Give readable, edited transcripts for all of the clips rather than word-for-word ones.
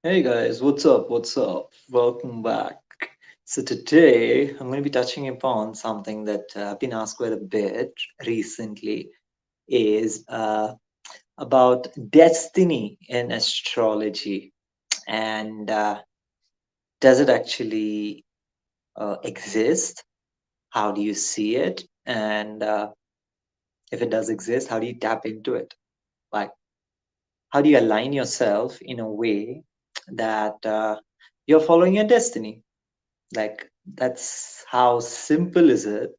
Hey guys, what's up? What's up? Welcome back. So today I'm going to be touching upon something that I've been asked quite a bit recently is about destiny in astrology and does it actually exist? How do you see it? And if it does exist, how do you tap into it? Like, how do you align yourself in a way that you're following your destiny? Like that's how simple is it.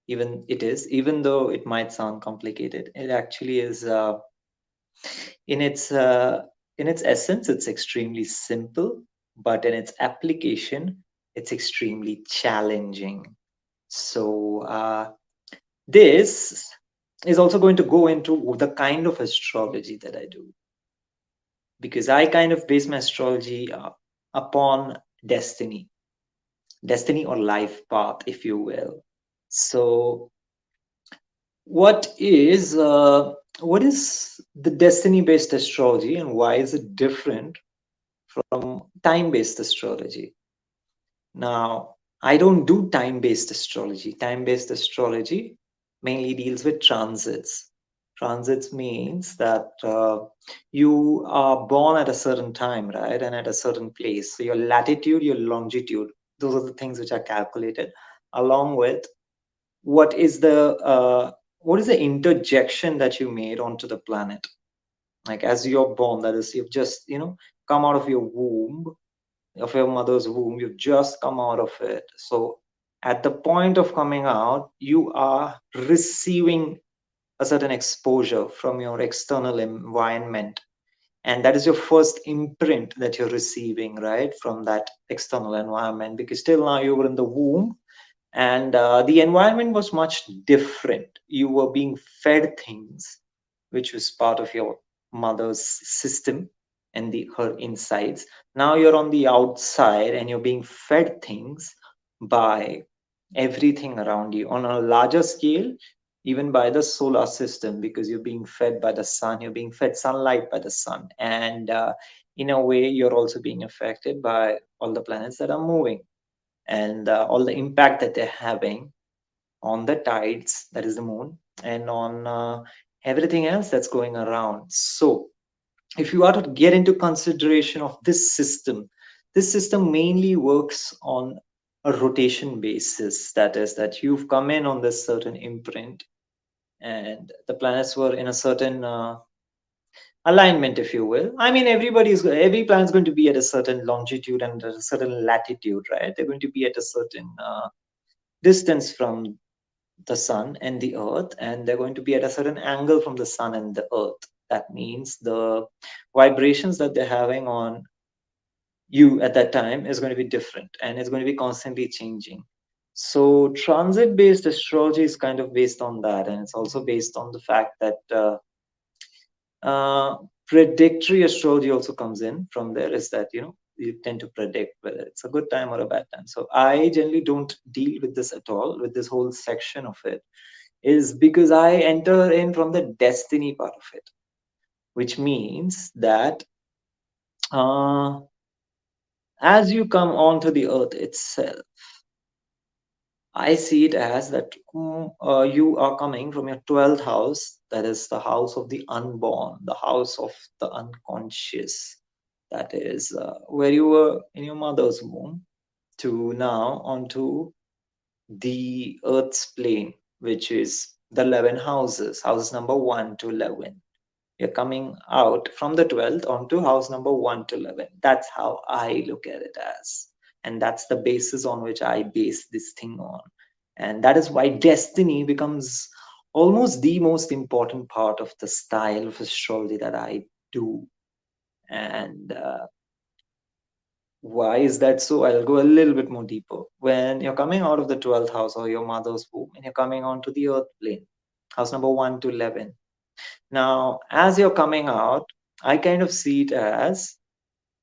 Even it is, even though it might sound complicated, it actually is. In its uh, in its essence, it's extremely simple, but in its application, it's extremely challenging. So this is also going to go into the kind of astrology that I do, because I kind of base my astrology upon destiny, destiny or life path, if you will. So, what is uh, what is the destiny-based astrology, and why is it different from time-based astrology? Now, I don't do time-based astrology. Time-based astrology mainly deals with transits. Transits means that you are born at a certain time, right, and at a certain place. So your latitude, your longitude, those are the things which are calculated, along with what is the interjection that you made onto the planet. Like as you're born, that is, you've just come out of your womb, of your mother's womb, you've just come out of it. So at the point of coming out, you are receiving a certain exposure from your external environment, and that is your first imprint that you're receiving, right, from that external environment, because till now you were in the womb, and the environment was much different. You were being fed things which was part of your mother's system and her insides. Now you're on the outside and you're being fed things by everything around you on a larger scale, even by the solar system, because you're being fed by the sun, you're being fed sunlight by the sun, and in a way you're also being affected by all the planets that are moving, and all the impact that they're having on the tides, that is the moon, and on everything else that's going around. So, if you are to get into consideration of this system mainly works on a rotation basis. That is, that you've come in on this certain imprint, and the planets were in a certain alignment, if you will. I mean, every planet is going to be at a certain longitude and a certain latitude, right? They're going to be at a certain distance from the sun and the earth, and they're going to be at a certain angle from the sun and the earth. That means the vibrations that they're having on you at that time is going to be different, and it's going to be constantly changing. So transit based astrology is kind of based on that, and it's also based on the fact that uh, predictory astrology also comes in from there, is that you tend to predict whether it's a good time or a bad time. So I generally don't deal with this at all, with this whole section of it, is because I enter in from the destiny part of it, which means that uh, as you come onto the earth itself, I see it as that you are coming from your 12th house, that is the house of the unborn, the house of the unconscious, that is where you were in your mother's womb, to now onto the earth's plane, which is the 11 houses, houses number 1 to 11. You're coming out from the 12th onto house number 1 to 11. That's how I look at it as. And that's the basis on which I base this thing on. And that is why destiny becomes almost the most important part of the style of astrology that I do. And why is that so? I'll go a little bit more deeper. When you're coming out of the 12th house or your mother's womb and you're coming onto the earth plane, house number 1 to 11. Now, as you're coming out, I kind of see it as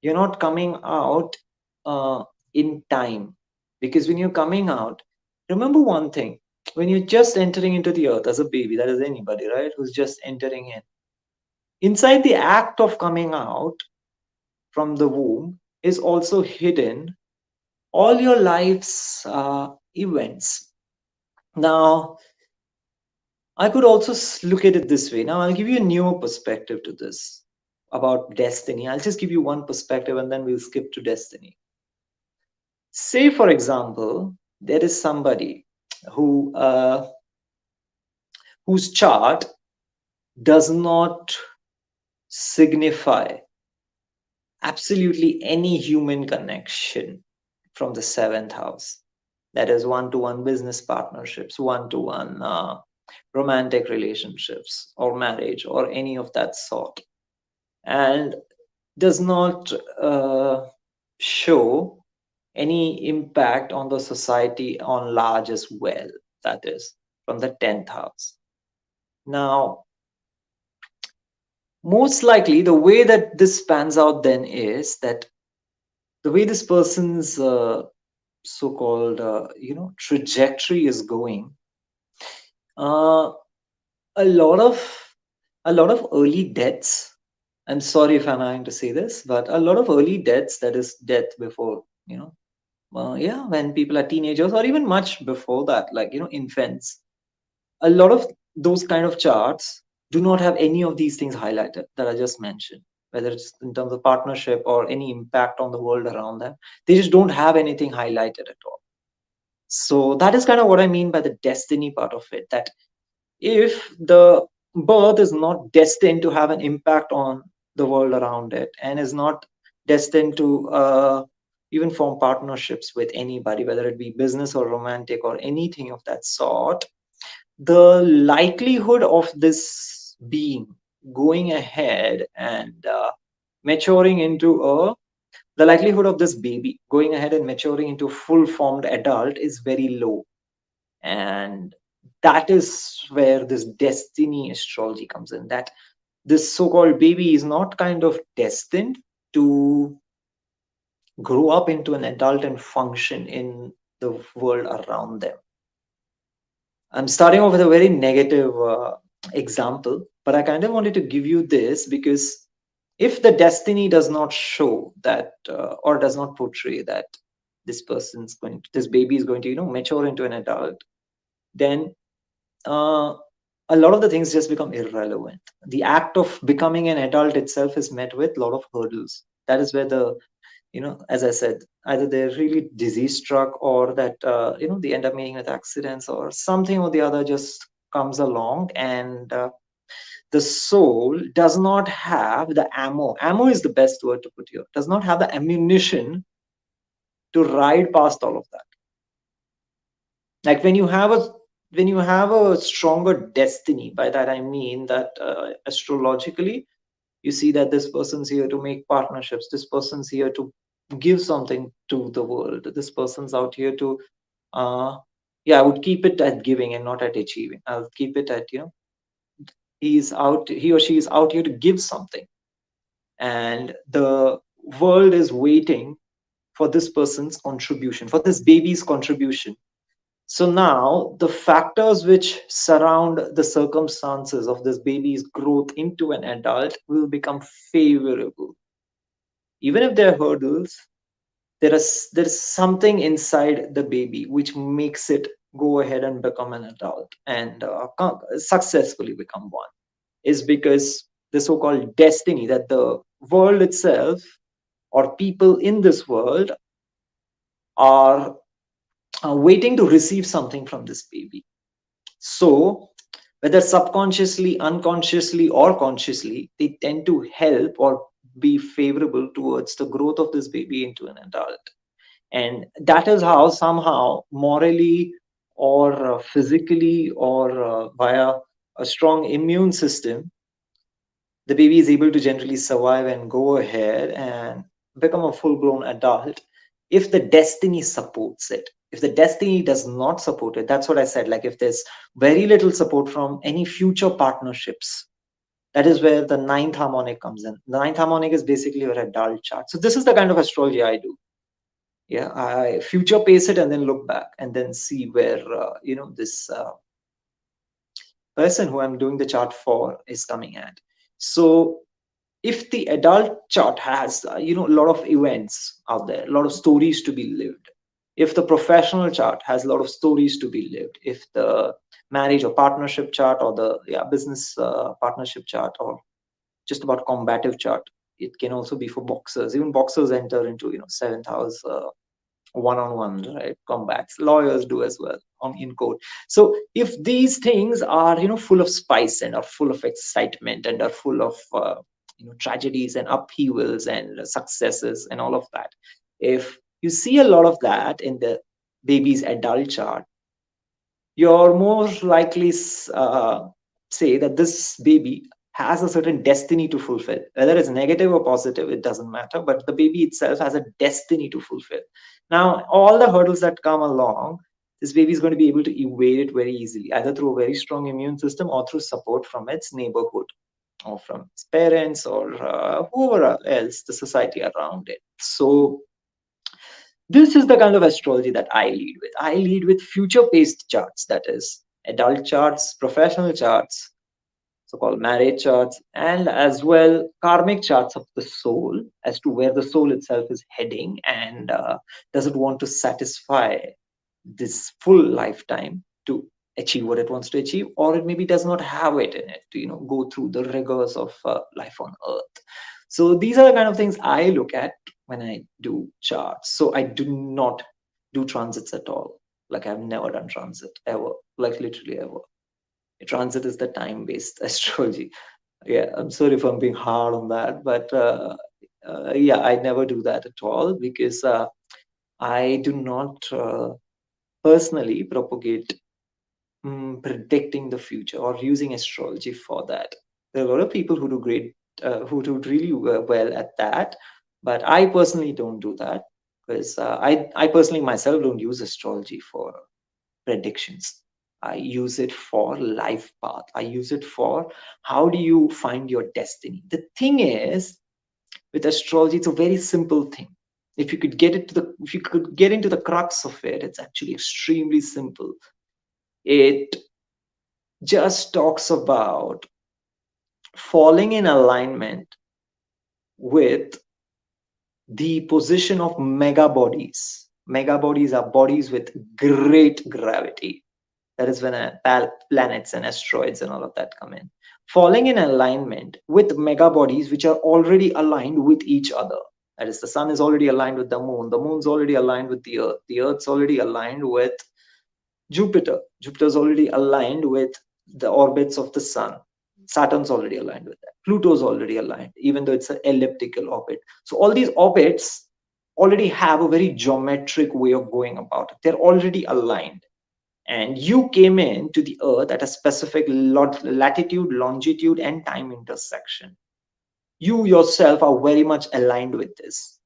you're not coming out in time. Because when you're coming out, remember one thing: when you're just entering into the earth as a baby, that is anybody, right, who's just entering in, inside the act of coming out, from the womb is also hidden all your life's events. Now, I could also look at it this way. Now, I'll give you a newer perspective to this about destiny. I'll just give you one perspective and then we'll skip to destiny. Say, for example, there is somebody who whose chart does not signify absolutely any human connection from the seventh house. That is one-to-one business partnerships, one-to-one romantic relationships or marriage or any of that sort, and does not show any impact on the society on large as well. That is from the 10th house. Now, most likely the way that this pans out then is that the way this person's so-called trajectory is going, uh, a lot of early deaths. I'm sorry if I'm having to say this, but a lot of early deaths, that is death before, when people are teenagers or even much before that, like, infants, a lot of those kind of charts do not have any of these things highlighted that I just mentioned, whether it's in terms of partnership or any impact on the world around them. They just don't have anything highlighted at all. So that is kind of what I mean by the destiny part of it, that if the birth is not destined to have an impact on the world around it and is not destined to even form partnerships with anybody, whether it be business or romantic or anything of that sort, the likelihood of this being going ahead and maturing into the likelihood of this baby going ahead and maturing into full formed adult is very low. And that is where this destiny astrology comes in, that this so-called baby is not kind of destined to grow up into an adult and function in the world around them. I'm starting off with a very negative example, but I kind of wanted to give you this because if the destiny does not show that or does not portray that this baby is going to mature into an adult, then uh, a lot of the things just become irrelevant. The act of becoming an adult itself is met with a lot of hurdles. That is where as I said, either they're really disease struck or that, they end up meeting with accidents or something or the other just comes along, and the soul does not have the ammo. Ammo is the best word to put here. Does not have the ammunition to ride past all of that. Like when you have a stronger destiny, by that I mean that astrologically you see that this person's here to make partnerships, this person's here to give something to the world, this person's out here to I would keep it at giving and not at achieving. I'll keep it at he or she is out here to give something, and the world is waiting for this person's contribution, for this baby's contribution. So now the factors which surround the circumstances of this baby's growth into an adult will become favorable. Even if there are hurdles, there's something inside the baby which makes it go ahead and become an adult and successfully become one. Is because the so-called destiny, that the world itself or people in this world are waiting to receive something from this baby. So whether subconsciously, unconsciously, or consciously, they tend to help or be favorable towards the growth of this baby into an adult. And that is how somehow morally or physically or via a strong immune system, the baby is able to generally survive and go ahead and become a full-blown adult if the destiny supports it. If the destiny does not support it, that's what I said, like if there's very little support from any future partnerships, that is where the ninth harmonic comes in. The ninth harmonic is basically your adult chart. So this is the kind of astrology I do. I future pace it and then look back and then see where this person who I'm doing the chart for is coming at. So if the adult chart has a lot of events out there, a lot of stories to be lived, if the professional chart has a lot of stories to be lived, if the marriage or partnership chart, or the business partnership chart, or just about combative chart, it can also be for boxers. Even boxers enter into seventh house one-on-one, right? Combats. Lawyers do as well on in court. So if these things are full of spice and are full of excitement and are full of tragedies and upheavals and successes and all of that, if you see a lot of that in the baby's adult chart, you're more likely say that this baby has a certain destiny to fulfill. Whether it's negative or positive, it doesn't matter, but the baby itself has a destiny to fulfill. Now, all the hurdles that come along, this baby is going to be able to evade it very easily, either through a very strong immune system or through support from its neighborhood or from its parents or whoever else, the society around it. So this is the kind of astrology that I lead with. I lead with future paced charts, that is, adult charts, professional charts, so called marriage charts, and as well karmic charts of the soul as to where the soul itself is heading, and does it want to satisfy this full lifetime to achieve what it wants to achieve, or it maybe does not have it in it to go through the rigors of life on earth. So these are the kind of things I look at when I do charts. So I do not do transits at all. Like, I've never done transit ever, like literally ever. Transit is the time based astrology. Yeah, I'm sorry if I'm being hard on that, but yeah, I never do that at all, because I do not personally propagate predicting the future or using astrology for that. There are a lot of people who do great, who do really well at that, but I personally don't do that, because I personally myself don't use astrology for predictions. I use it for life path. I use it for how do you find your destiny. The thing is, with astrology, it's a very simple thing. If you could get into the crux of it, it's actually extremely simple. It just talks about falling in alignment with the position of mega bodies. Mega bodies are bodies with great gravity. That is when planets and asteroids and all of that come in. Falling in alignment with mega bodies which are already aligned with each other. That is, the sun is already aligned with the moon's already aligned with the earth's already aligned with Jupiter's already aligned with the orbits of the sun. Saturn's already aligned with that. Pluto's already aligned, even though it's an elliptical orbit. So all these orbits already have a very geometric way of going about it. They're already aligned. And you came in to the earth at a specific latitude, longitude, and time intersection. You yourself are very much aligned with this.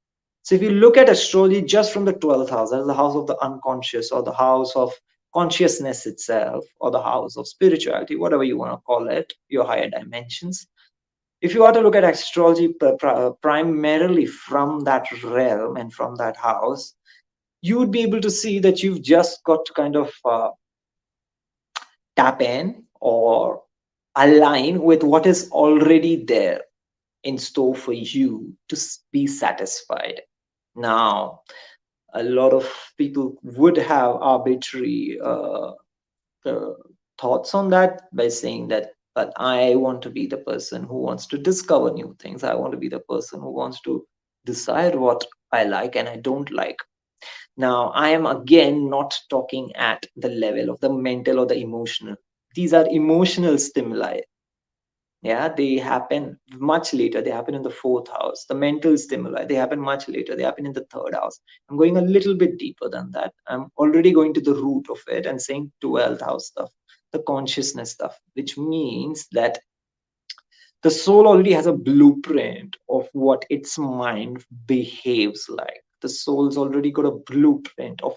So if you look at astrology just from the 12th house, as the house of the unconscious, or the house of consciousness itself, or the house of spirituality, whatever you want to call it, your higher dimensions. If you are to look at astrology primarily from that realm and from that house, you would be able to see that you've just got to kind of tap in or align with what is already there in store for you to be satisfied. Now, a lot of people would have arbitrary uh, thoughts on that by saying that, but I want to be the person who wants to discover new things. I want to be the person who wants to decide what I like and I don't like. Now, I am again not talking at the level of the mental or the emotional. These are emotional stimuli. Yeah, they happen much later. They happen in the fourth house. The mental stimuli, they happen much later. They happen in the third house. I'm going a little bit deeper than that. I'm already going to the root of it and saying 12th house stuff, the consciousness stuff, which means that the soul already has a blueprint of what its mind behaves like. The soul's already got a blueprint of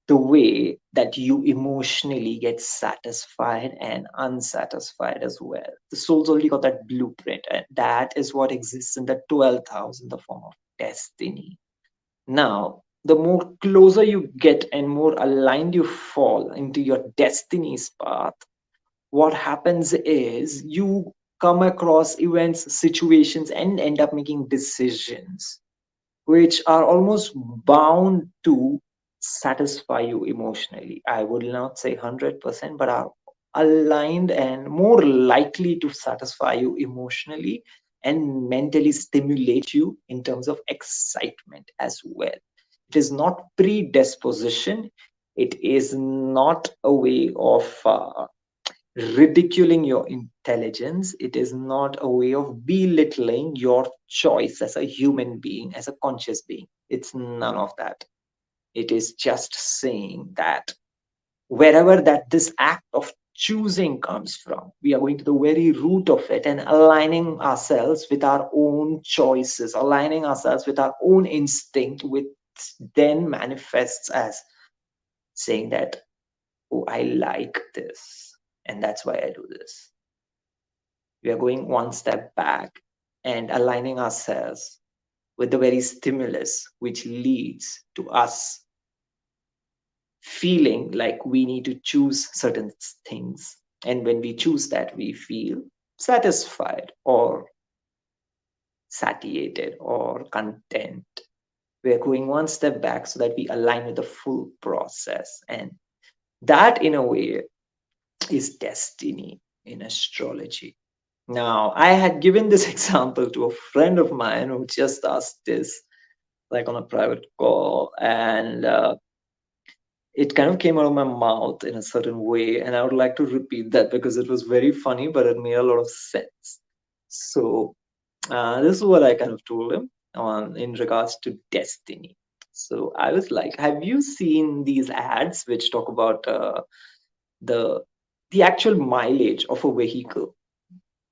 the way that you emotionally get satisfied and unsatisfied as well. The soul's already got that blueprint, and that is what exists in the 12th house in the form of destiny. Now, the more closer you get and more aligned you fall into your destiny's path, what happens is you come across events, situations, and end up making decisions which are almost bound to satisfy you emotionally. I would not say 100%, but are aligned and more likely to satisfy you emotionally and mentally stimulate you in terms of excitement as well. It is not predisposition. It is not a way of ridiculing your intelligence. It is not a way of belittling your choice as a human being, as a conscious being. It's none of that. It is just saying that wherever that this act of choosing comes from, we are going to the very root of it and aligning ourselves with our own choices, aligning ourselves with our own instinct, which then manifests as saying that, oh, I like this, and that's why I do this. We are going one step back and aligning ourselves with the very stimulus which leads to us feeling like we need to choose certain things. And when we choose that, we feel satisfied or satiated or content. We're going one step back so that we align with the full process. And that, in a way, is destiny in astrology. Now, I had given this example to a friend of mine who just asked this, like on a private call, and it kind of came out of my mouth in a certain way. And I would like to repeat that because it was very funny, but it made a lot of sense. So, this is what I kind of told him on in regards to destiny. So I was like, "Have you seen these ads which talk about the the actual mileage of a vehicle?"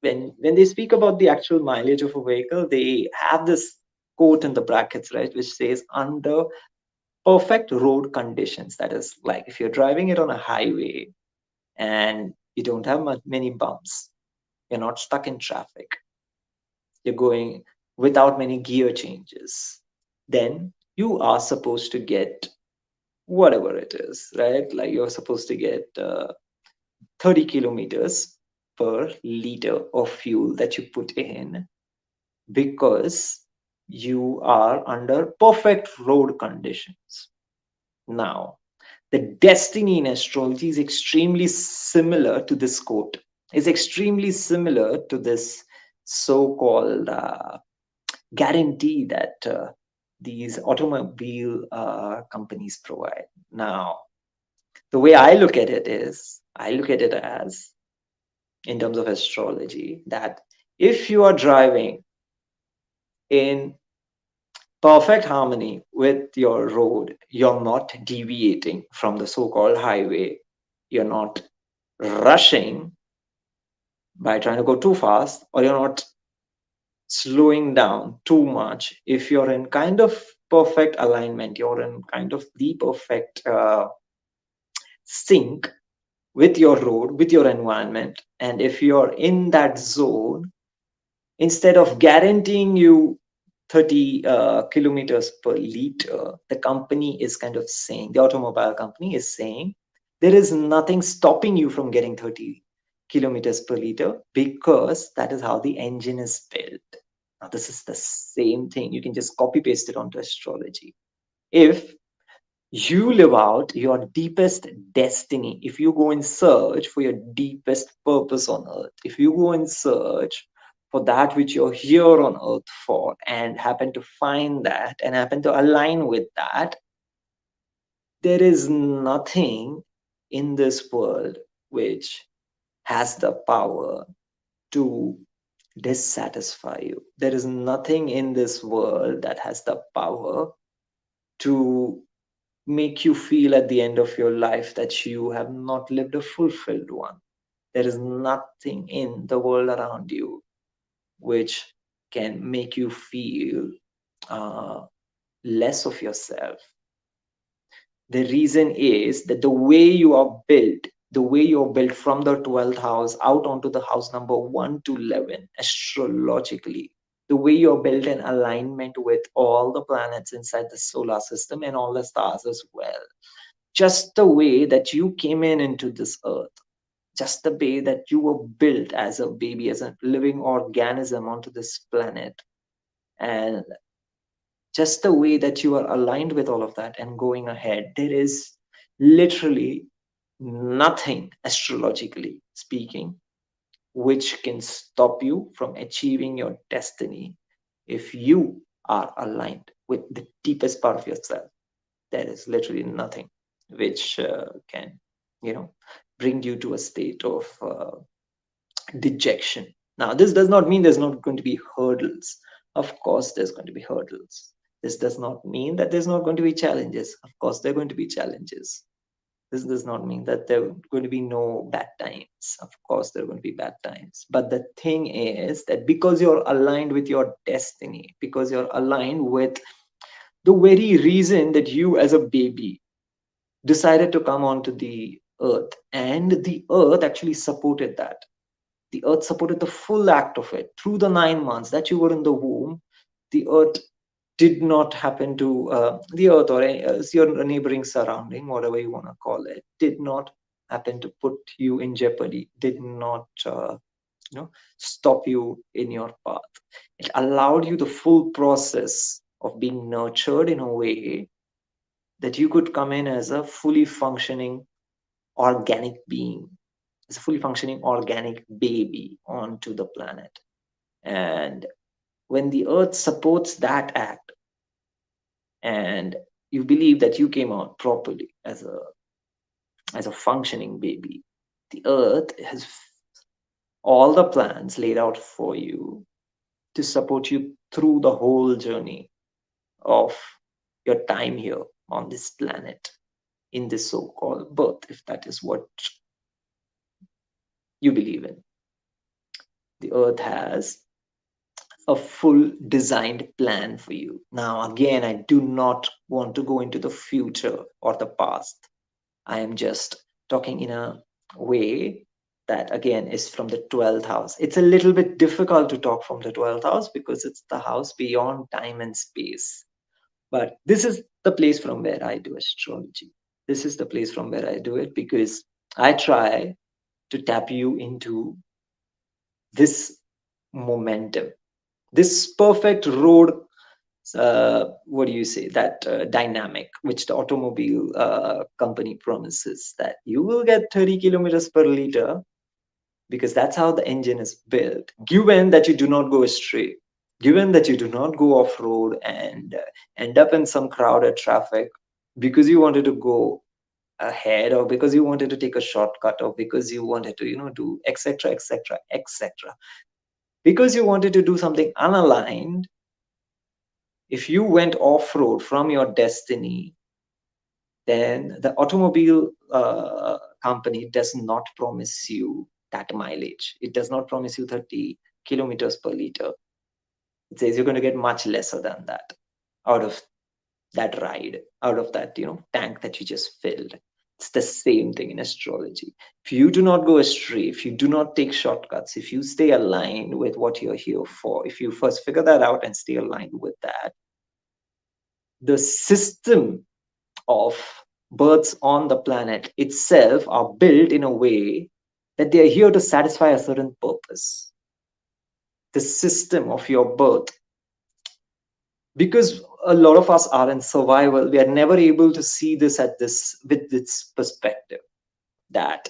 When they speak about the actual mileage of a vehicle, they have this quote in the brackets, right, which says under perfect road conditions. That is, like, if you're driving it on a highway and you don't have many bumps, you're not stuck in traffic, you're going without many gear changes, then you are supposed to get whatever it is, right? Like, you're supposed to get 30 kilometers per liter of fuel that you put in, because you are under perfect road conditions. Now, the destiny in astrology is extremely similar to this quote. It's extremely similar to this so-called guarantee that these automobile companies provide. Now, the way I look at it is, I look at it as, in terms of astrology, that if you are driving in perfect harmony with your road, you're not deviating from the so-called highway, you're not rushing by trying to go too fast, or you're not slowing down too much. If you're in kind of perfect alignment, you're in kind of the perfect sync with your road, with your environment, and if you're in that zone, instead of guaranteeing you 30 kilometers per liter, the company is kind of saying, the automobile company is saying, there is nothing stopping you from getting 30 kilometers per liter, because that is how the engine is built. Now, this is the same thing. You can just copy paste it onto astrology. If you live out your deepest destiny, if you go in search for your deepest purpose on earth, if you go in search for that which you're here on earth for, and happen to find that and happen to align with that, there is nothing in this world which has the power to dissatisfy you. There is nothing in this world that has the power to make you feel at the end of your life that you have not lived a fulfilled one. There is nothing in the world around you which can make you feel less of yourself. The reason is that the way you're built from the 12th house out onto the house number 1 to 11, astrologically, the way you're built in alignment with all the planets inside the solar system and all the stars as well. Just the way that you came into this earth, just the way that you were built as a baby, as a living organism onto this planet, and just the way that you are aligned with all of that and going ahead, there is literally nothing, astrologically speaking, which can stop you from achieving your destiny if you are aligned with the deepest part of yourself. There is literally nothing which can, you know, bring you to a state of dejection. Now, this does not mean there's not going to be hurdles. Of course, there's going to be hurdles. This does not mean that there's not going to be challenges. Of course, there are going to be challenges. This does not mean that there are going to be no bad times. Of course, there are going to be bad times. But the thing is that because you're aligned with your destiny, because you're aligned with the very reason that you as a baby decided to come onto the earth, and the earth actually supported that. The earth supported the full act of it through the 9 months that you were in the womb. The earth did not happen to, the earth or your neighboring surrounding, whatever you want to call it, did not happen to put you in jeopardy, did not, stop you in your path. It allowed you the full process of being nurtured in a way that you could come in as a fully functioning organic being, as a fully functioning organic baby onto the planet. And when the earth supports that act, and you believe that you came out properly as a functioning baby, the earth has all the plans laid out for you to support you through the whole journey of your time here on this planet, in this so-called birth, if that is what you believe in. The earth has a full designed plan for you. Now, again, I do not want to go into the future or the past. I am just talking in a way that, again, is from the 12th house. It's a little bit difficult to talk from the 12th house because it's the house beyond time and space. But this is the place from where I do astrology. This is the place from where I do it because I try to tap you into this momentum, this perfect road, what do you say, that dynamic which the automobile company promises, that you will get 30 kilometers per liter because that's how the engine is built, given that you do not go astray, given that you do not go off road and end up in some crowded traffic because you wanted to go ahead, or because you wanted to take a shortcut, or because you wanted to do etc etc etc, because you wanted to do something unaligned. If you went off-road from your destiny, then the automobile company does not promise you that mileage. It does not promise you 30 kilometers per liter. It says you're going to get much lesser than that out of that ride, out of that tank that you just filled. It's the same thing in astrology. If you do not go astray, if you do not take shortcuts, if you stay aligned with what you're here for, if you first figure that out and stay aligned with that, the system of births on the planet itself are built in a way that they are here to satisfy a certain purpose. The system of your birth, because a lot of us are in survival, we are never able to see this with this perspective, that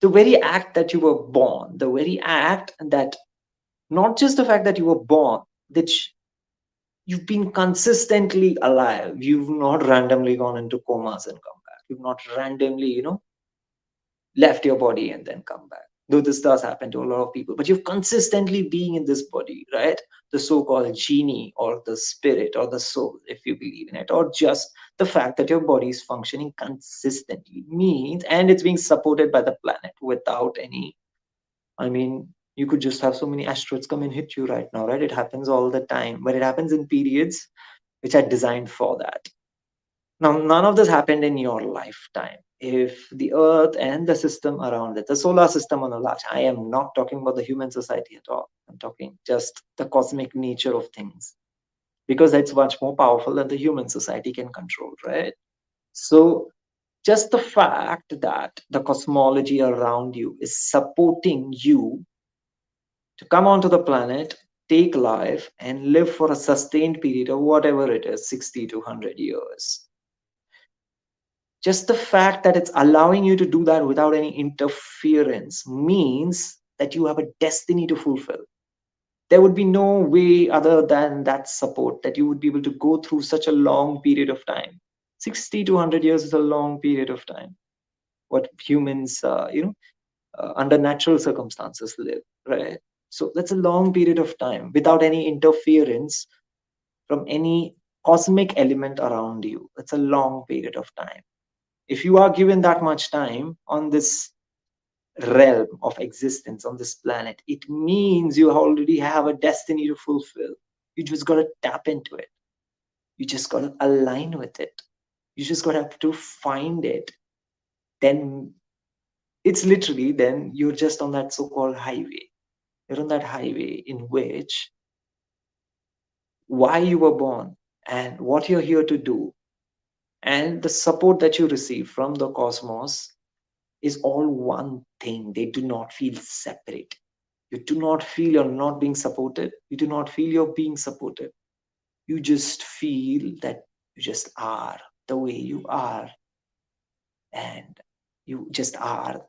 the very act that you were born, the very act that, not just the fact that you were born, that you've been consistently alive. You've not randomly gone into comas and come back. You've not randomly, left your body and then come back. Though this does happen to a lot of people, but you've consistently being in this body, right? The so-called genie or the spirit or the soul, if you believe in it, or just the fact that your body is functioning consistently means, and it's being supported by the planet without any, you could just have so many asteroids come and hit you right now, right? It happens all the time, but it happens in periods which are designed for that. Now, none of this happened in your lifetime. If the earth and the system around it, the solar system on a large, I am not talking about the human society at all. I'm talking just the cosmic nature of things, because it's much more powerful than the human society can control, right? So Just the fact that the cosmology around you is supporting you to come onto the planet, take life, and live for a sustained period of whatever it is, 60 to 100 years. Just the fact that it's allowing you to do that without any interference means that you have a destiny to fulfill. There would be no way other than that support that you would be able to go through such a long period of time. 60 to 100 years is a long period of time. What humans, under natural circumstances live, right? So that's a long period of time without any interference from any cosmic element around you. That's a long period of time. If you are given that much time on this realm of existence on this planet, it means you already have a destiny to fulfill. You just got to tap into it. You just got to align with it. You just got to have to find it. Then it's literally, then you're just on that so-called highway. You're on that highway in which why you were born and what you're here to do and the support that you receive from the cosmos is all one thing. They do not feel separate. You do not feel you're not being supported. You do not feel you're being supported. You just feel that you just are the way you are. And you just are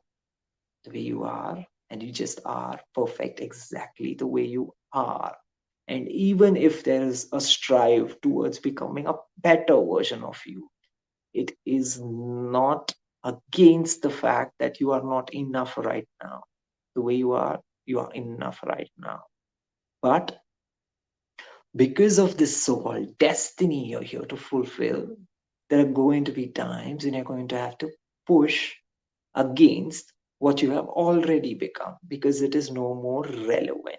the way you are. And you just are perfect exactly the way you are. And even if there is a strive towards becoming a better version of you, it is not against the fact that you are not enough right now. The way you are enough right now. But because of this so-called destiny you're here to fulfill, there are going to be times when you're going to have to push against what you have already become because it is no more relevant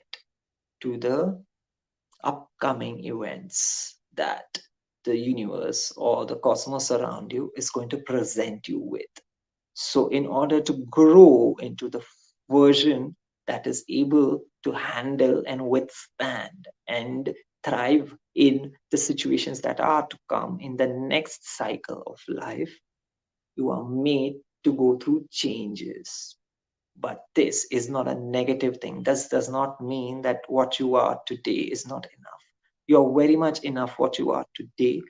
to the upcoming events that the universe or the cosmos around you is going to present you with. So, in order to grow into the version that is able to handle and withstand and thrive in the situations that are to come in the next cycle of life, you are made to go through changes. But this is not a negative thing. This does not mean that what you are today is not enough. You're very much enough what you are today.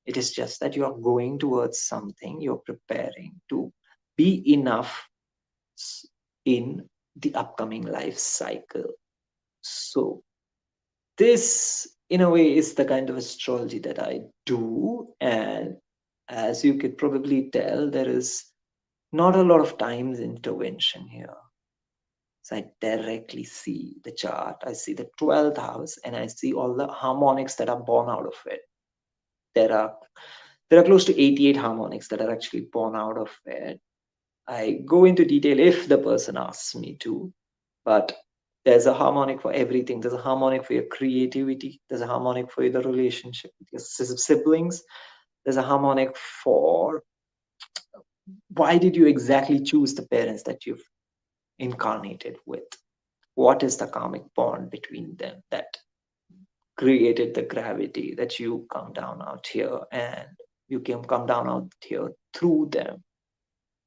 It is just that you are going towards something, you're preparing to be enough in the upcoming life cycle. So, this, in a way, is the kind of astrology that I do. And as you could probably tell, there is not a lot of times intervention here. So I directly see the chart, I see the 12th house, and I see all the harmonics that are born out of it. There are close to 88 harmonics that are actually born out of it. I go into detail if the person asks me to, but there's a harmonic for everything. There's a harmonic for your creativity. There's a harmonic for the relationship with your siblings. There's a harmonic for why did you exactly choose the parents that you've incarnated with? What is the karmic bond between them that created the gravity that you come down out here and you can come down out here through them?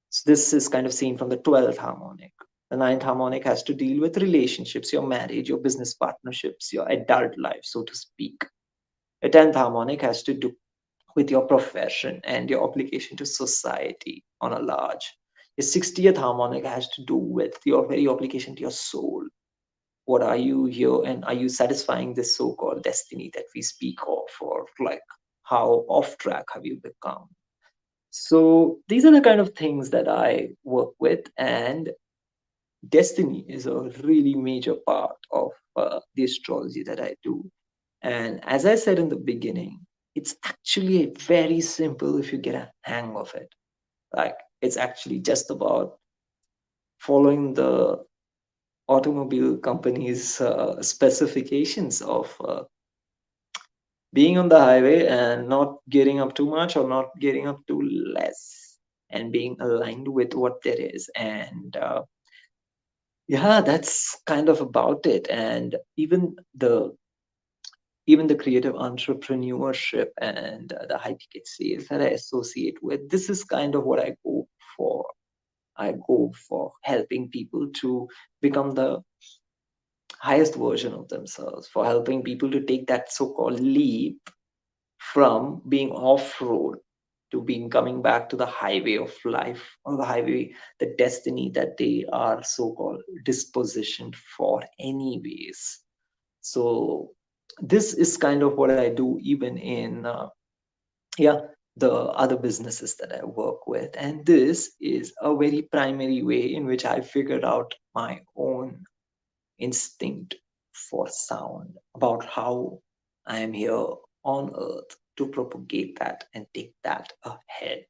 So this is kind of seen from the 12th harmonic. The 9th harmonic has to deal with relationships, your marriage, your business partnerships, your adult life, so to speak. The 10th harmonic has to do with your profession and your obligation to society on a large. The 60th harmonic has to do with your very obligation to your soul. What are you here, and are you satisfying this so-called destiny that we speak of, or like how off track have you become? So these are the kind of things that I work with, and destiny is a really major part of the astrology that I do. And as I said in the beginning, it's actually very simple if you get a hang of it. Like, it's actually just about following the automobile company's specifications of being on the highway and not getting up too much or not getting up too less, and being aligned with what there is. And yeah, that's kind of about it. And even the even the creative entrepreneurship and the high ticket sales that I associate with, this is kind of what I go for. I go for helping people to become the highest version of themselves, for helping people to take that so-called leap from being off-road to being coming back to the highway of life, or the highway, the destiny that they are so-called dispositioned for anyways. So this is kind of what I do even in yeah, the other businesses that I work with. And this is a very primary way in which I figured out my own instinct for sound, about how I am here on earth to propagate that and take that ahead.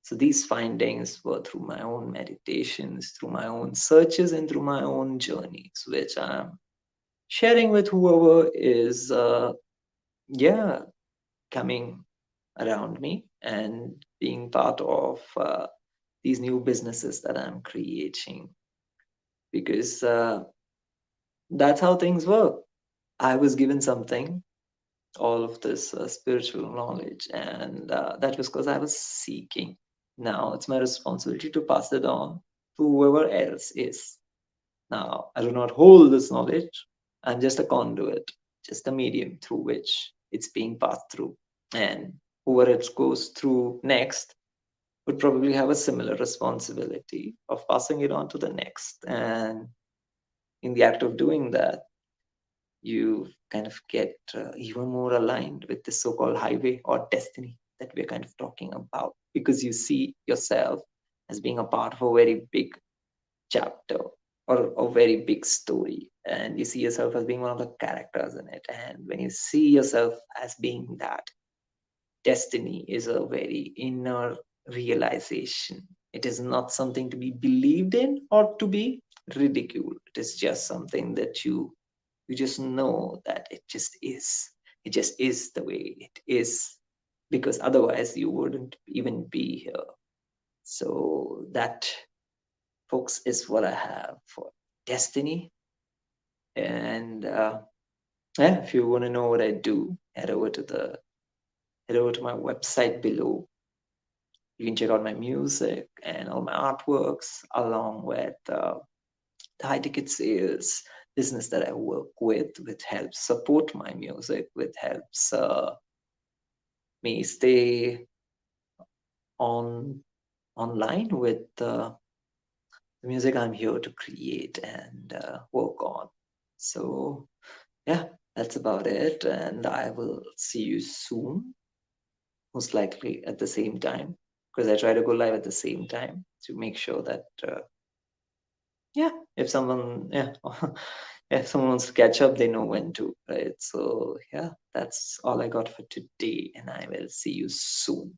So these findings were through my own meditations, through my own searches, and through my own journeys, which I'm sharing with whoever is, yeah, coming around me and being part of these new businesses that I'm creating. Because that's how things work. I was given something, all of this spiritual knowledge, and that was because I was seeking. Now it's my responsibility to pass it on to whoever else is. Now, I do not hold this knowledge. I'm just a conduit, just a medium through which it's being passed through. And whoever it goes through next would probably have a similar responsibility of passing it on to the next. And in the act of doing that, you kind of get even more aligned with this so-called highway or destiny that we're kind of talking about, because you see yourself as being a part of a very big chapter or a very big story, and you see yourself as being one of the characters in it. And when you see yourself as being that, destiny is a very inner realization. It is not something to be believed in or to be ridiculed. It is just something that you just know that it just is. It just is the way it is, because otherwise you wouldn't even be here. So that, folks, is what I have for destiny. And yeah, if you want to know what I do, head over to my website below. You can check out my music and all my artworks, along with the high ticket sales business that I work with, which helps support my music, which helps me stay on online with the music I'm here to create and work on. So yeah, that's about it, and I will see you soon, most likely at the same time, because I try to go live at the same time to make sure that yeah, if someone, yeah, if someone wants to catch up, they know when to, right? So yeah, that's all I got for today, and I will see you soon.